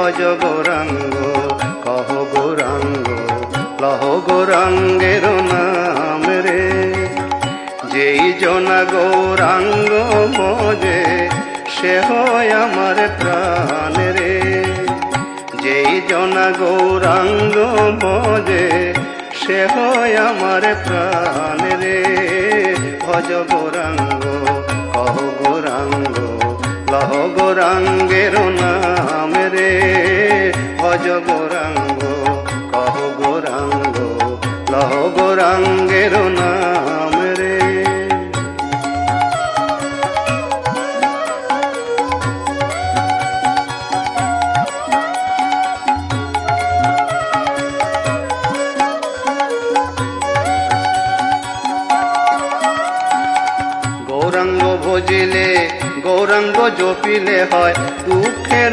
ভজ গৌরাঙ্গ কহ গৌরাঙ্গ লহ গৌরাঙ্গের নাম রে। যেই জনা গৌরাঙ্গ ভজে সে হয় আমার প্রাণ রে। যেই জনা গৌরাঙ্গ ভজে সে হয় আমার প্রাণ রে। ভজ গৌরাঙ্গ কহ গৌরাঙ্গ লহ গৌরাঙ্গের নাম রে। ভজ গৌরাঙ্গ কহ গৌরাঙ্গ লহ গৌরাঙ্গের নাম রে। গৌরাঙ্গ ভজিলে গৌরাঙ্গ জপিলে হয় দুঃখের